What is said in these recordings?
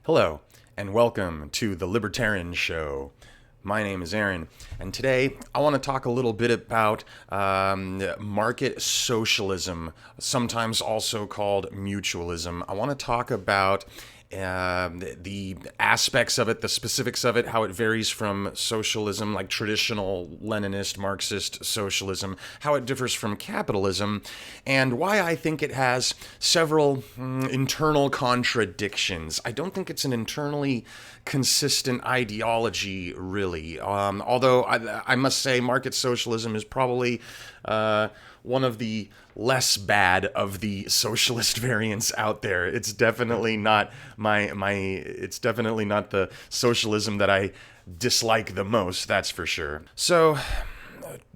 Hello, and welcome to the Libertaaron Show. My name is Aaron, and today I want to talk a little bit about market socialism, sometimes also called mutualism. I want to talk about the aspects of it, the specifics of it, how it varies from socialism, like traditional Leninist, Marxist socialism, how it differs from capitalism, and why I think it has several internal contradictions. I don't think it's an internally consistent ideology, really. Although I must say, market socialism is probably one of the less bad of the socialist variants out there. It's definitely not it's definitely not the socialism that I dislike the most, that's for sure. So,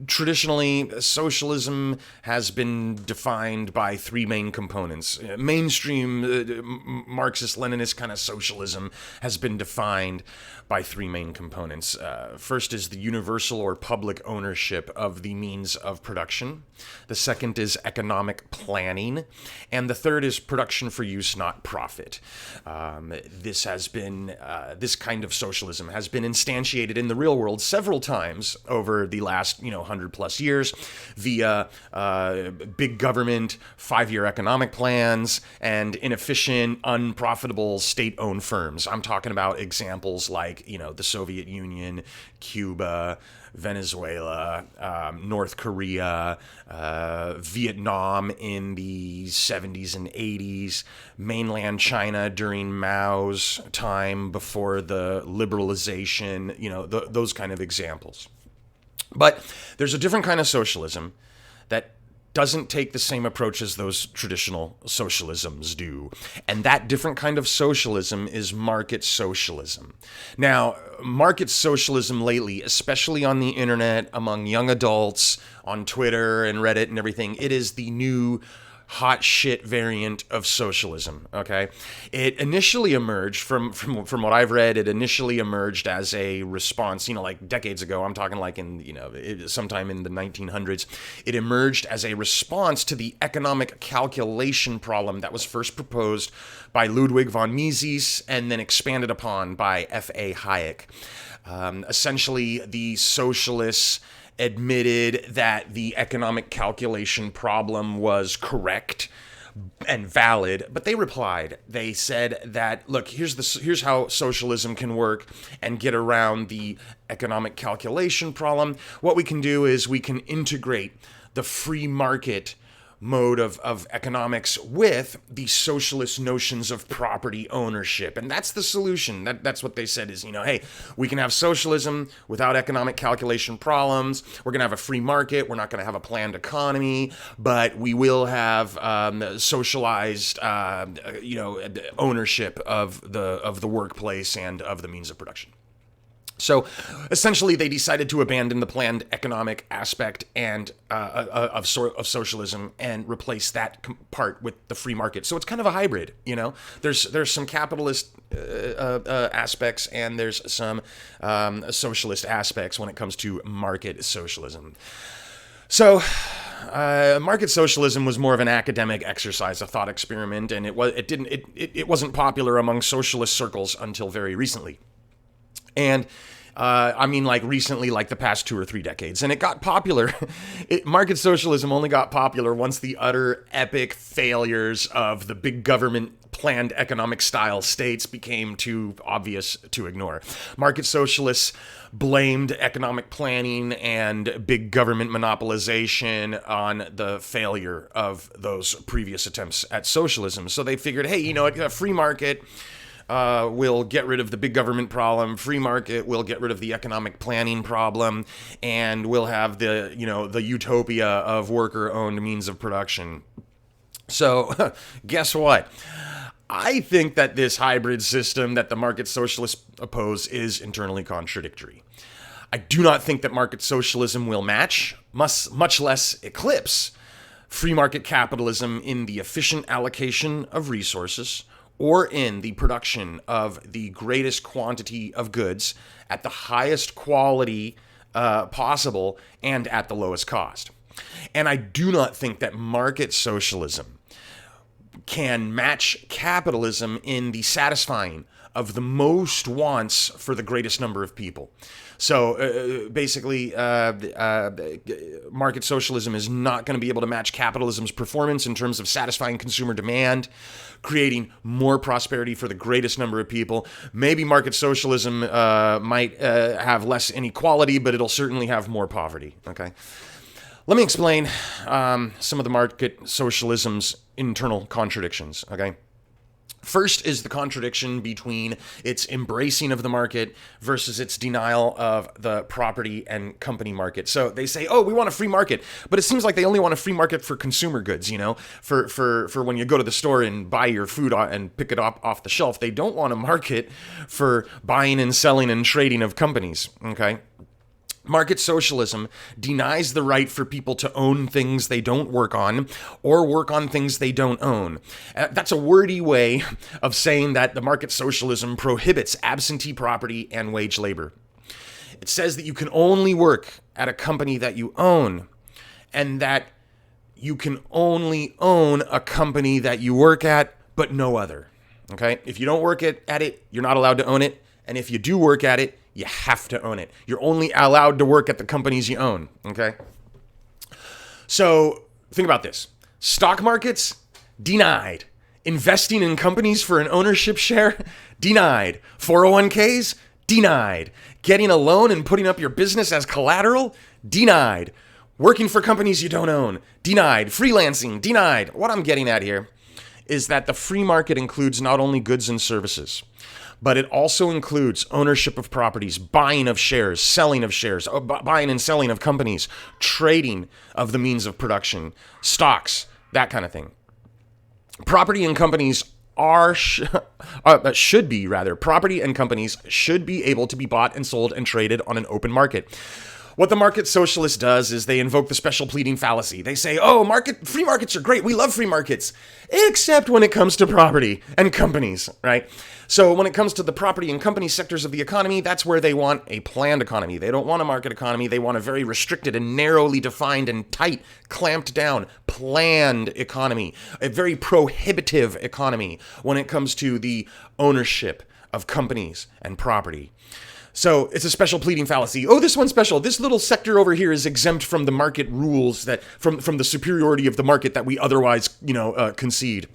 traditionally, socialism has been defined by three main components. Mainstream Marxist-Leninist kind of socialism has been defined by three main components. First is the universal or public ownership of the means of production. The second is economic planning. And the third is production for use, not profit. This kind of socialism has been instantiated in the real world several times over the last 100 plus years via big government, 5-year economic plans, and inefficient, unprofitable state-owned firms. I'm talking about examples like, the Soviet Union, Cuba, Venezuela, North Korea, Vietnam in the 70s and 80s, mainland China during Mao's time before the liberalization, those kind of examples. But there's a different kind of socialism that doesn't take the same approach as those traditional socialisms do. And that different kind of socialism is market socialism. Now, market socialism lately, especially on the internet, among young adults, on Twitter and Reddit and everything, it is the new hot shit variant of socialism. Okay, it initially emerged from what I've read. It initially emerged as a response, like decades ago. I'm talking like in sometime in the 1900s. It emerged as a response to the economic calculation problem that was first proposed by Ludwig von Mises and then expanded upon by F.A. Hayek. Essentially, the socialists admitted that the economic calculation problem was correct and valid, but they replied. They said that, look, here's how socialism can work and get around the economic calculation problem. What we can do is we can integrate the free market mode of economics with the socialist notions of property ownership. And that's the solution. That's what they said is, hey, we can have socialism without economic calculation problems. We're going to have a free market. We're not going to have a planned economy, but we will have socialized, ownership of the workplace and of the means of production. So essentially, they decided to abandon the planned economic aspect and of socialism and replace that part with the free market. So it's kind of a hybrid. There's some capitalist aspects and there's some socialist aspects when it comes to market socialism. So, market socialism was more of an academic exercise, a thought experiment, and it wasn't popular among socialist circles until very recently. And recently, like the past 2 or 3 decades. And it got popular. Market socialism only got popular once the utter epic failures of the big government planned economic style states became too obvious to ignore. Market socialists blamed economic planning and big government monopolization on the failure of those previous attempts at socialism. So they figured, hey, a free market will get rid of the big government problem. Free market will get rid of the economic planning problem, and we'll have the utopia of worker-owned means of production. So, guess what? I think that this hybrid system that the market socialists oppose is internally contradictory. I do not think that market socialism will match, much less eclipse, free market capitalism in the efficient allocation of resources or in the production of the greatest quantity of goods at the highest quality possible and at the lowest cost. And I do not think that market socialism can match capitalism in the satisfying of the most wants for the greatest number of people. So basically, market socialism is not going to be able to match capitalism's performance in terms of satisfying consumer demand, creating more prosperity for the greatest number of people. Maybe market socialism might have less inequality, but it'll certainly have more poverty. Okay. Let me explain some of the market socialism's internal contradictions. Okay. First is the contradiction between its embracing of the market versus its denial of the property and company market. So they say, oh, we want a free market, but it seems like they only want a free market for consumer goods, you know, for when you go to the store and buy your food and pick it up off the shelf. They don't want a market for buying and selling and trading of companies, okay? Market socialism denies the right for people to own things they don't work on or work on things they don't own. That's a wordy way of saying that the market socialism prohibits absentee property and wage labor. It says that you can only work at a company that you own, and that you can only own a company that you work at, but no other. Okay? If you don't work at it, you're not allowed to own it. And if you do work at it, you have to own it. You're only allowed to work at the companies you own, okay? So think about this. Stock markets, denied. Investing in companies for an ownership share, denied. 401ks, denied. Getting a loan and putting up your business as collateral, denied. Working for companies you don't own, denied. Freelancing, denied. What I'm getting at here is that the free market includes not only goods and services, but it also includes ownership of properties, buying of shares, selling of shares, buying and selling of companies, trading of the means of production, stocks, that kind of thing. Property and companies property and companies should be able to be bought and sold and traded on an open market. What the market socialist does is they invoke the special pleading fallacy. They say, oh, free markets are great. We love free markets, except when it comes to property and companies, right? So when it comes to the property and company sectors of the economy, that's where they want a planned economy. They don't want a market economy. They want a very restricted and narrowly defined and tight, clamped down, planned economy, a very prohibitive economy when it comes to the ownership of companies and property. So it's a special pleading fallacy. Oh, this one's special. This little sector over here is exempt from the market rules that from the superiority of the market that we otherwise, concede.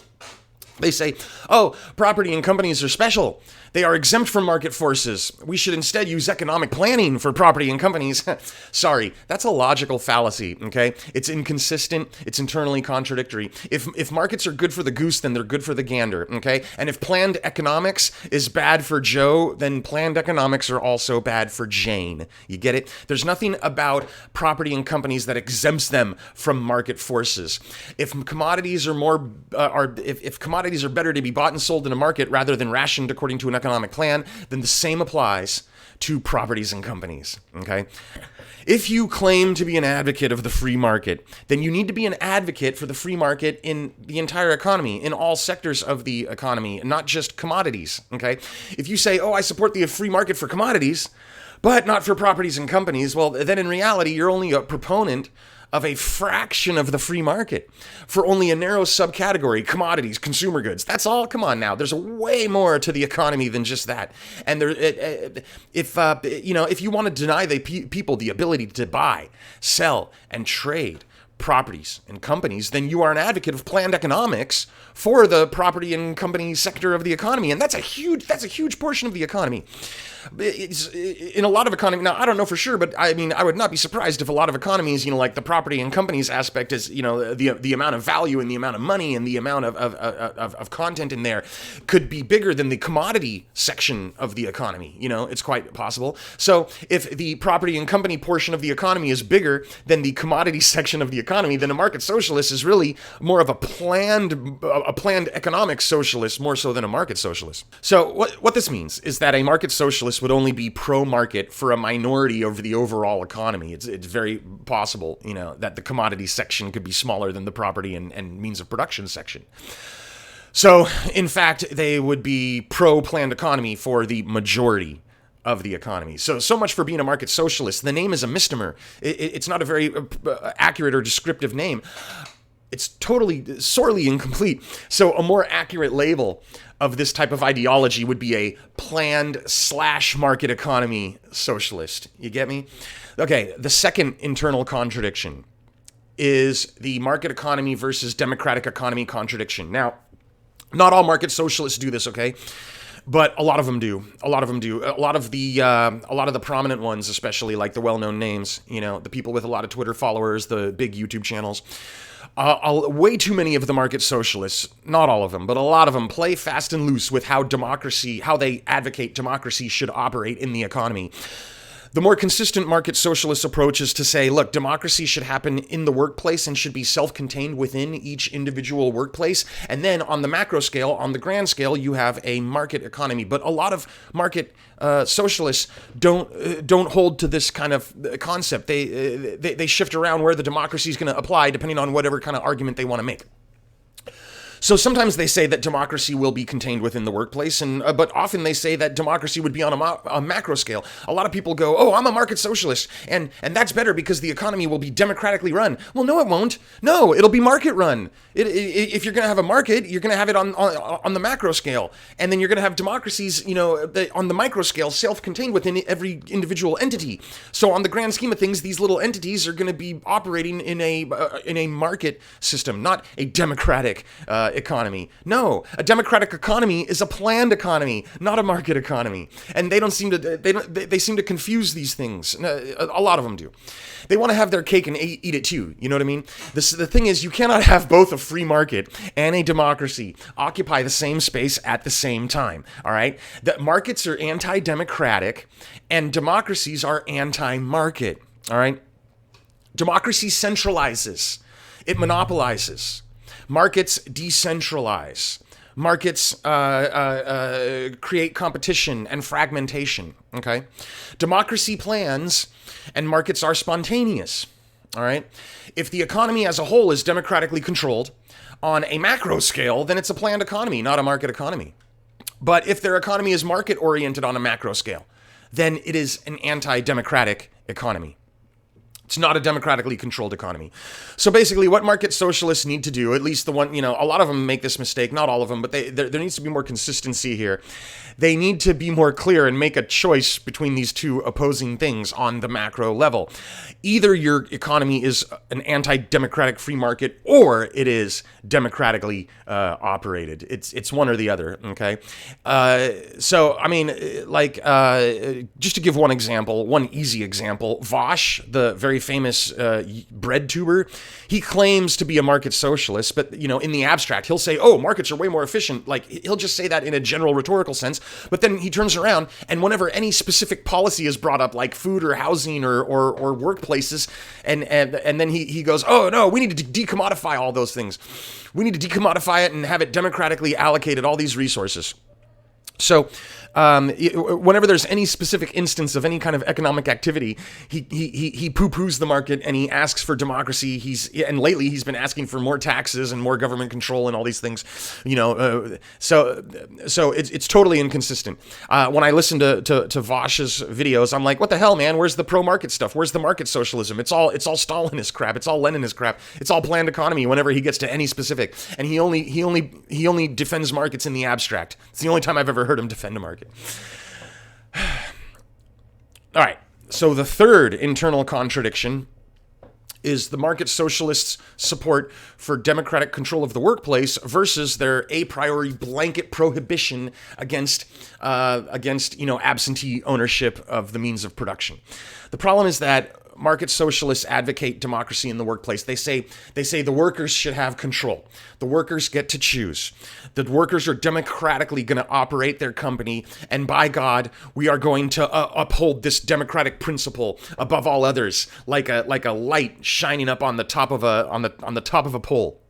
They say, oh, property and companies are special. They are exempt from market forces. We should instead use economic planning for property and companies. Sorry, that's a logical fallacy, okay? It's inconsistent. It's internally contradictory. If markets are good for the goose, then they're good for the gander, okay? And if planned economics is bad for Joe, then planned economics are also bad for Jane. You get it? There's nothing about property and companies that exempts them from market forces. If commodities if commodities are better to be bought and sold in a market rather than rationed according to an economic plan, then the same applies to properties and companies, okay? If you claim to be an advocate of the free market, then you need to be an advocate for the free market in the entire economy, in all sectors of the economy, not just commodities, okay? If you say, oh, I support the free market for commodities, but not for properties and companies, well, then in reality, you're only a proponent of a fraction of the free market for only a narrow subcategory, commodities, consumer goods. That's all. Come on now. There's way more to the economy than just that. And if you want to deny the people the ability to buy, sell, and trade properties and companies, then you are an advocate of planned economics for the property and company sector of the economy. And that's a huge portion of the economy. It's in a lot of economies. Now, I don't know for sure, but I mean, I would not be surprised if a lot of economies, like the property and companies aspect is, the amount of value and the amount of money and the amount of content in there could be bigger than the commodity section of the economy. It's quite possible. So if the property and company portion of the economy is bigger than the commodity section of the economy, then a market socialist is really more of a planned economic socialist, more so than a market socialist. So what this means is that a market socialist would only be pro-market for a minority of the overall economy. It's very possible, that the commodity section could be smaller than the property and means of production section. So, in fact, they would be pro-planned economy for the majority of the economy. So much for being a market socialist. The name is a misnomer. It's not a very accurate or descriptive name. it's totally, sorely incomplete. So a more accurate label of this type of ideology would be a planned / market economy socialist. You get me? Okay, the second internal contradiction is the market economy versus democratic economy contradiction. Now, not all market socialists do this, okay? But a lot of them do. A lot of the prominent ones, especially like the well-known names, the people with a lot of Twitter followers, the big YouTube channels. Way too many of the market socialists, not all of them, but a lot of them play fast and loose with how they advocate democracy should operate in the economy. The more consistent market socialist approach is to say, look, democracy should happen in the workplace and should be self-contained within each individual workplace. And then on the macro scale, on the grand scale, you have a market economy. But a lot of market socialists don't hold to this kind of concept. They shift around where the democracy is going to apply depending on whatever kind of argument they want to make. So sometimes they say that democracy will be contained within the workplace, but often they say that democracy would be on a macro scale. A lot of people go, oh, I'm a market socialist, and that's better because the economy will be democratically run. Well, no, it won't. No, it'll be market run. If you're going to have a market, you're going to have it on the macro scale, and then you're going to have democracies, on the micro scale, self-contained within every individual entity. So on the grand scheme of things, these little entities are going to be operating in a market system, not a democratic economy. No, a democratic economy is a planned economy, not a market economy. And they seem to confuse these things. A lot of them do. They want to have their cake and eat it too. You know what I mean? The thing is, you cannot have both a free market and a democracy occupy the same space at the same time. All right? That markets are anti-democratic and democracies are anti-market. All right? Democracy centralizes. It monopolizes. Markets decentralize. Markets create competition and fragmentation, okay? Democracy plans and markets are spontaneous, all right? If the economy as a whole is democratically controlled on a macro scale, then it's a planned economy, not a market economy. But if their economy is market-oriented on a macro scale, then it is an anti-democratic economy. It's not a democratically controlled economy. So basically what market socialists need to do, at least the one, a lot of them make this mistake, not all of them, but there needs to be more consistency here. They need to be more clear and make a choice between these two opposing things on the macro level. Either your economy is an anti-democratic free market or it is democratically operated. It's one or the other, okay? So, I mean, just to give one example, one easy example, Vosh, the very famous bread tuber, he claims to be a market socialist, but, in the abstract, he'll say, oh, markets are way more efficient. Like, he'll just say that in a general rhetorical sense, but then he turns around, and whenever any specific policy is brought up, like food or housing or workplaces, and then he goes, oh, no, we need to decommodify all those things. We need to decommodify it and have it democratically allocated, all these resources. So whenever there's any specific instance of any kind of economic activity, he poo-poos the market and he asks for democracy. And lately he's been asking for more taxes and more government control and all these things. So it's totally inconsistent. When I listen to Vosh's videos, I'm like, what the hell, man? Where's the pro-market stuff? Where's the market socialism? It's all Stalinist crap. It's all Leninist crap. It's all planned economy. Whenever he gets to any specific, and he only defends markets in the abstract. It's the only time I've ever heard him defend a market. All right, so the third internal contradiction is the market socialists' support for democratic control of the workplace versus their a priori blanket prohibition against absentee ownership of the means of production. The problem is that market socialists advocate democracy in the workplace. They say the workers should have control. The workers get to choose. The workers are democratically going to operate their company, and by God, we are going to uphold this democratic principle above all others, like a light shining up on the top of a pole.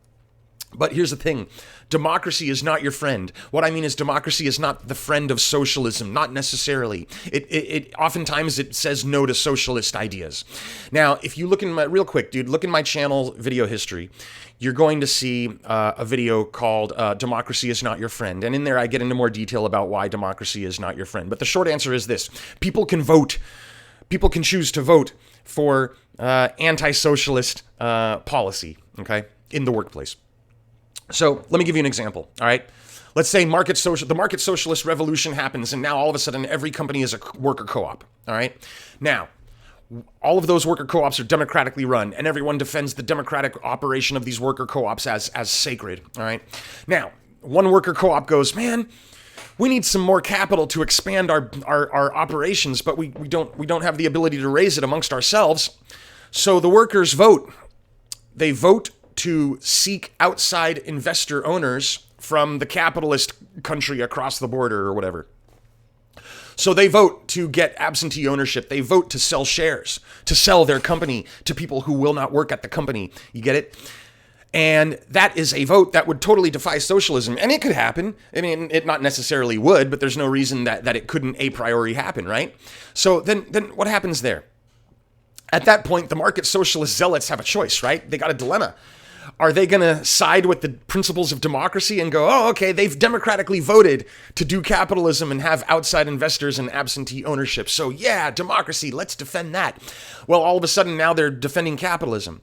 But here's the thing. Democracy is not your friend. What I mean is democracy is not the friend of socialism, not necessarily. It oftentimes it says no to socialist ideas. Now, if you look in look in my channel video history, you're going to see a video called Democracy is Not Your Friend. And in there I get into more detail about why democracy is not your friend. But the short answer is this. People can vote. People can choose to vote for anti-socialist policy, okay? in the workplace. So let me give you an example, all right? Let's say the market socialist revolution happens, and now all of a sudden every company is a worker co-op, all right? Now, all of those worker co-ops are democratically run, and everyone defends the democratic operation of these worker co-ops as sacred, all right? Now, one worker co-op goes, man, we need some more capital to expand our operations, but we don't have the ability to raise it amongst ourselves. So the workers vote. They vote to seek outside investor owners from the capitalist country across the border or whatever. So they vote to get absentee ownership. They vote to sell shares, to sell their company to people who will not work at the company. You get it? And that is a vote that would totally defy socialism. And it could happen. I mean, it not necessarily would, but there's no reason that it couldn't a priori happen, right? So then what happens there? At that point, the market socialist zealots have a choice, right? They got a dilemma. Are they going to side with the principles of democracy and go, oh, okay, they've democratically voted to do capitalism and have outside investors and absentee ownership. So yeah, democracy, let's defend that. Well, all of a sudden now they're defending capitalism.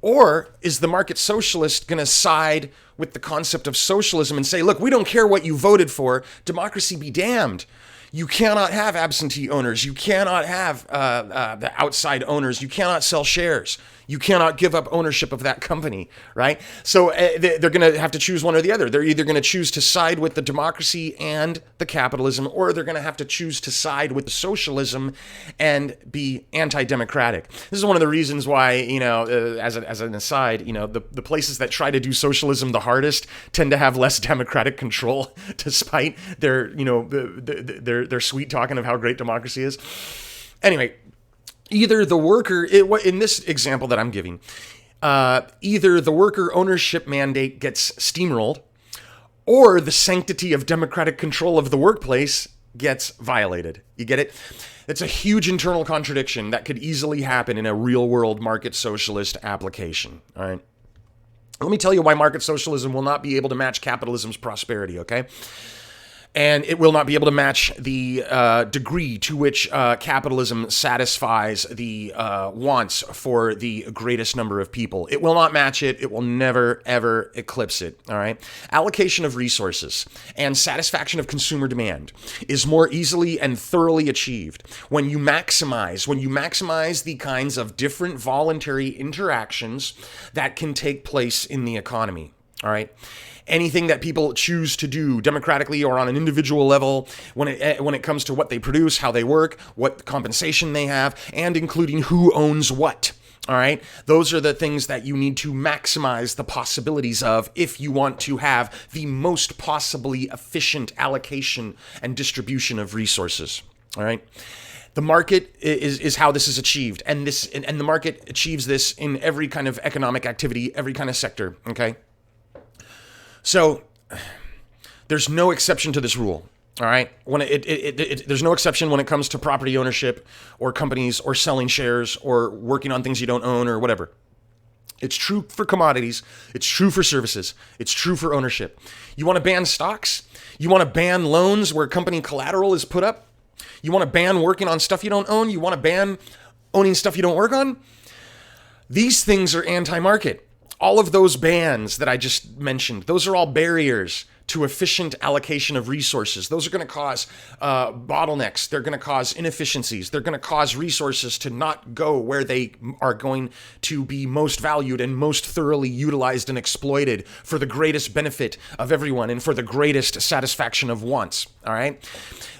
Or is the market socialist going to side with the concept of socialism and say, look, we don't care what you voted for, democracy be damned. You cannot have absentee owners. You cannot have the outside owners. You cannot sell shares. You cannot give up ownership of that company, right? So they're going to have to choose one or the other. They're either going to choose to side with the democracy and the capitalism, or they're going to have to choose to side with the socialism and be anti-democratic. This is one of the reasons why, as an aside, the places that try to do socialism the hardest tend to have less democratic control, despite their sweet talking of how great democracy is. Anyway, either the worker, in this example that I'm giving, either the worker ownership mandate gets steamrolled, or the sanctity of democratic control of the workplace gets violated. You get it? It's a huge internal contradiction that could easily happen in a real-world market socialist application. All right. Let me tell you why market socialism will not be able to match capitalism's prosperity, okay? And it will not be able to match the degree to which capitalism satisfies the wants for the greatest number of people. It will not match it. It will never, ever eclipse it, all right? Allocation of resources and satisfaction of consumer demand is more easily and thoroughly achieved when you maximize the kinds of different voluntary interactions that can take place in the economy, all right? Anything that people choose to do democratically or on an individual level when it comes to what they produce, how they work, what compensation they have, and including who owns what. All right? Those are the things that you need to maximize the possibilities of if you want to have the most possibly efficient allocation and distribution of resources. All right? The market is how this is achieved, and the market achieves this in every kind of economic activity, every kind of sector, okay? So there's no exception to this rule, all right? There's no exception when it comes to property ownership or companies or selling shares or working on things you don't own or whatever. It's true for commodities. It's true for services. It's true for ownership. You want to ban stocks? You want to ban loans where company collateral is put up? You want to ban working on stuff you don't own? You want to ban owning stuff you don't work on? These things are anti-market. All of those bans that I just mentioned, those are all barriers to efficient allocation of resources. Those are going to cause bottlenecks. They're going to cause inefficiencies. They're going to cause resources to not go where they are going to be most valued and most thoroughly utilized and exploited for the greatest benefit of everyone and for the greatest satisfaction of wants. All right?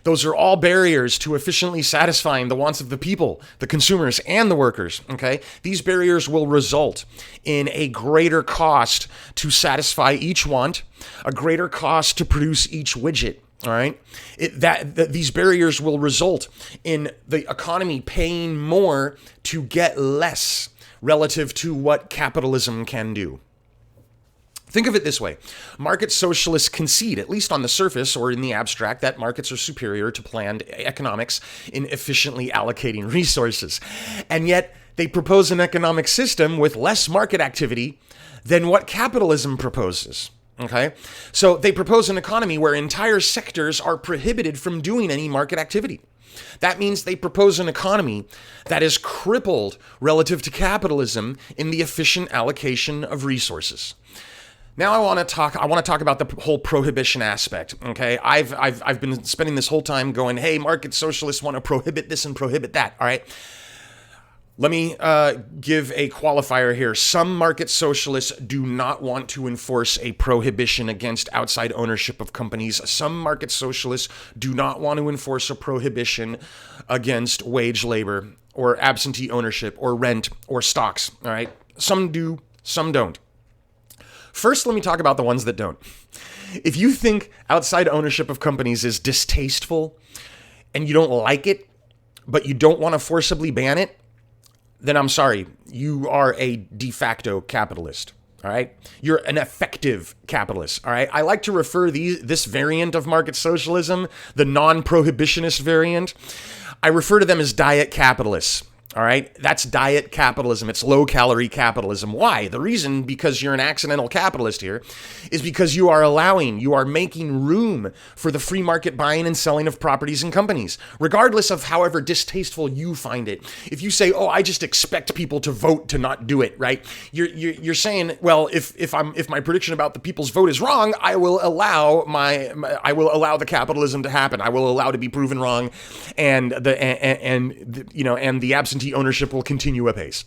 Those are all barriers to efficiently satisfying the wants of the people, the consumers, and the workers, okay? These barriers will result in a greater cost to satisfy each want, a greater cost to produce each widget, all right? These barriers will result in the economy paying more to get less relative to what capitalism can do. Think of it this way. Market socialists concede, at least on the surface or in the abstract, that markets are superior to planned economics in efficiently allocating resources. And yet, they propose an economic system with less market activity than what capitalism proposes. Okay? So they propose an economy where entire sectors are prohibited from doing any market activity. That means they propose an economy that is crippled relative to capitalism in the efficient allocation of resources. Now I want to talk about the whole prohibition aspect. Okay, I've been spending this whole time going, hey, market socialists want to prohibit this and prohibit that. All right. Let me give a qualifier here. Some market socialists do not want to enforce a prohibition against outside ownership of companies. Some market socialists do not want to enforce a prohibition against wage labor or absentee ownership or rent or stocks. All right. Some do, some don't. First, let me talk about the ones that don't. If you think outside ownership of companies is distasteful and you don't like it, but you don't want to forcibly ban it, then I'm sorry, you are a de facto capitalist, all right? You're an effective capitalist, all right? I like to refer this variant of market socialism, the non-prohibitionist variant, I refer to them as diet capitalists. All right, that's diet capitalism. It's low-calorie capitalism. Why? The reason, because you're an accidental capitalist here, is because you are making room for the free market buying and selling of properties and companies, regardless of however distasteful you find it. If you say, "Oh, I just expect people to vote to not do it," right? You're saying, well, if my prediction about the people's vote is wrong, I will allow the capitalism to happen. I will allow to be proven wrong, and the absentee ownership will continue apace.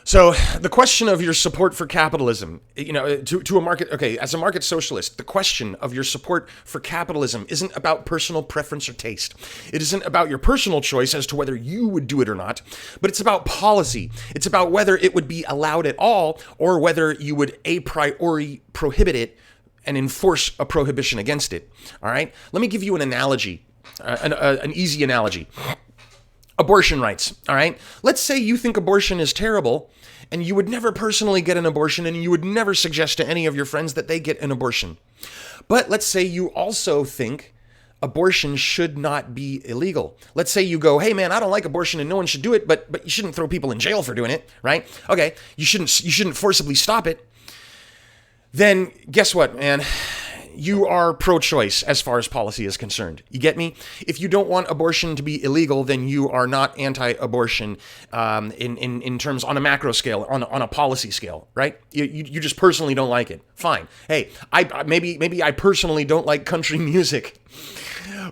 So the question of your support for capitalism, to a market, okay, as a market socialist, the question of your support for capitalism isn't about personal preference or taste. It isn't about your personal choice as to whether you would do it or not, but it's about policy. It's about whether it would be allowed at all or whether you would a priori prohibit it and enforce a prohibition against it. All right? Let me give you an analogy, an easy analogy. Abortion rights, all right? Let's say you think abortion is terrible and you would never personally get an abortion and you would never suggest to any of your friends that they get an abortion. But let's say you also think abortion should not be illegal. Let's say you go, hey man, I don't like abortion and no one should do it, but you shouldn't throw people in jail for doing it, right? Okay, you shouldn't forcibly stop it. Then guess what, man? You are pro-choice as far as policy is concerned. You get me? If you don't want abortion to be illegal, then you are not anti-abortion in terms on a macro scale, on a policy scale, right? You just personally don't like it. Fine. Hey, maybe I personally don't like country music,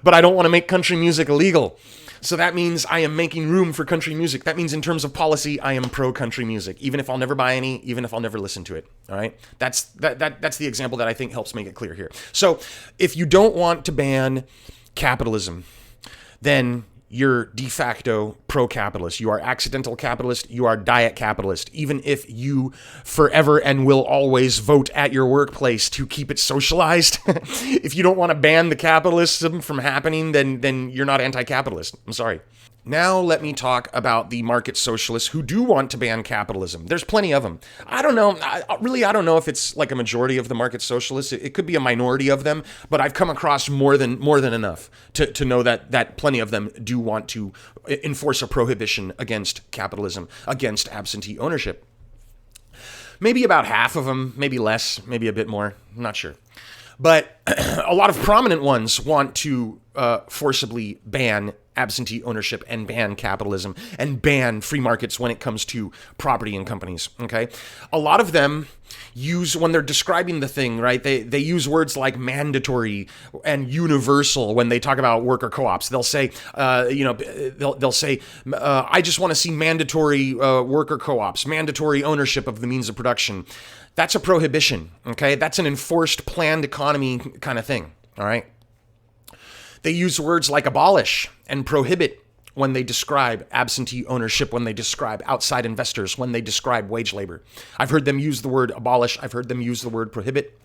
but I don't want to make country music illegal. So that means I am making room for country music. That means in terms of policy, I am pro-country music, even if I'll never buy any, even if I'll never listen to it. All right? That's the example that I think helps make it clear here. So if you don't want to ban capitalism, then you're de facto pro-capitalist. You are accidental capitalist. You are diet capitalist. Even if you forever and will always vote at your workplace to keep it socialized, if you don't want to ban the capitalism from happening, then you're not anti-capitalist. I'm sorry. Now let me talk about the market socialists who do want to ban capitalism. There's plenty of them. I don't know. I don't know if it's like a majority of the market socialists. It could be a minority of them, but I've come across more than enough to know that plenty of them do want to enforce a prohibition against capitalism, against absentee ownership. Maybe about half of them, maybe less, maybe a bit more. I'm not sure. But a lot of prominent ones want to forcibly ban absentee ownership and ban capitalism and ban free markets when it comes to property and companies, okay? A lot of them use, when they're describing the thing, right, they use words like mandatory and universal when they talk about worker co-ops. They'll say, they'll say, I just want to see mandatory worker co-ops, mandatory ownership of the means of production. That's a prohibition, okay? That's an enforced planned economy kind of thing, all right? They use words like abolish and prohibit when they describe absentee ownership, when they describe outside investors, when they describe wage labor. I've heard them use the word abolish. I've heard them use the word prohibit.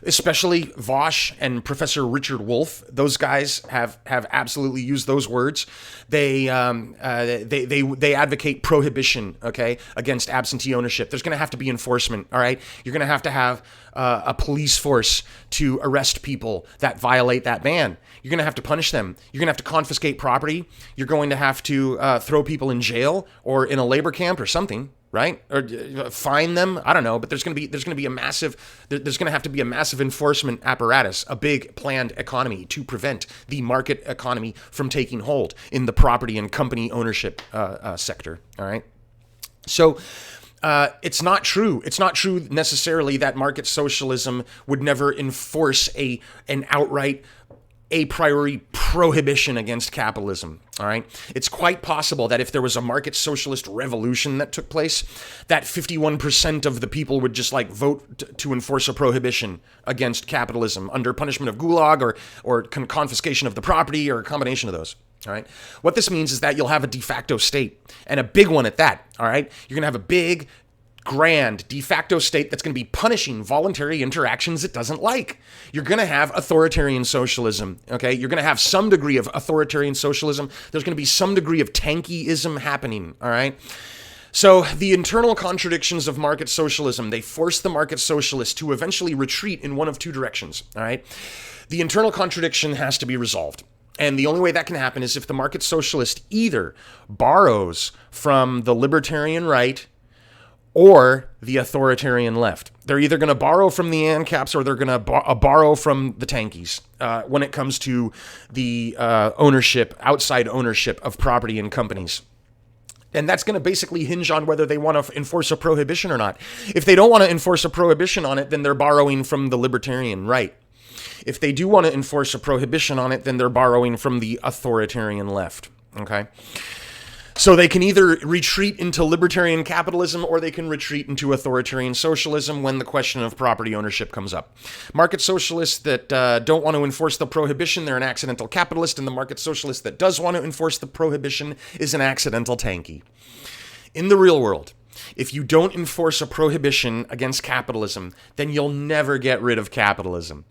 Especially Vosh and Professor Richard Wolff. Those guys have absolutely used those words. They advocate prohibition, okay, against absentee ownership. There's going to have to be enforcement, all right? You're going to have a police force to arrest people that violate that ban. You're going to have to punish them. You're going to have to confiscate property. You're going to have to throw people in jail or in a labor camp or something, right? Or fine them. I don't know, but there's going to be a massive there's going to have to be a massive enforcement apparatus, a big planned economy to prevent the market economy from taking hold in the property and company ownership sector. All right, so. It's not true. It's not true necessarily that market socialism would never enforce an outright a priori prohibition against capitalism. All right. It's quite possible that if there was a market socialist revolution that took place, that 51% of the people would just like vote to enforce a prohibition against capitalism under punishment of gulag or confiscation of the property or a combination of those. All right. What this means is that you'll have a de facto state, and a big one at that. All right. You're going to have a big, grand de facto state that's going to be punishing voluntary interactions it doesn't like. You're going to have authoritarian socialism. Okay. You're going to have some degree of authoritarian socialism. There's going to be some degree of tankyism happening. All right. So the internal contradictions of market socialism, they force the market socialist to eventually retreat in one of two directions. All right. The internal contradiction has to be resolved. And the only way that can happen is if the market socialist either borrows from the libertarian right or the authoritarian left. They're either going to borrow from the ANCAPs or they're going to borrow from the tankies when it comes to the outside ownership of property and companies. And that's going to basically hinge on whether they want to enforce a prohibition or not. If they don't want to enforce a prohibition on it, then they're borrowing from the libertarian right. If they do want to enforce a prohibition on it, then they're borrowing from the authoritarian left, okay? So they can either retreat into libertarian capitalism or they can retreat into authoritarian socialism when the question of property ownership comes up. Market socialists that don't want to enforce the prohibition, they're an accidental capitalist, and the market socialist that does want to enforce the prohibition is an accidental tanky. In the real world, if you don't enforce a prohibition against capitalism, then you'll never get rid of capitalism.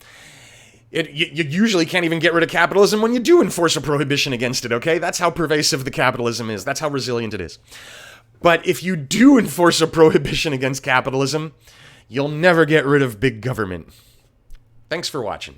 You usually can't even get rid of capitalism when you do enforce a prohibition against it, okay? That's how pervasive the capitalism is. That's how resilient it is. But if you do enforce a prohibition against capitalism, you'll never get rid of big government. Thanks for watching.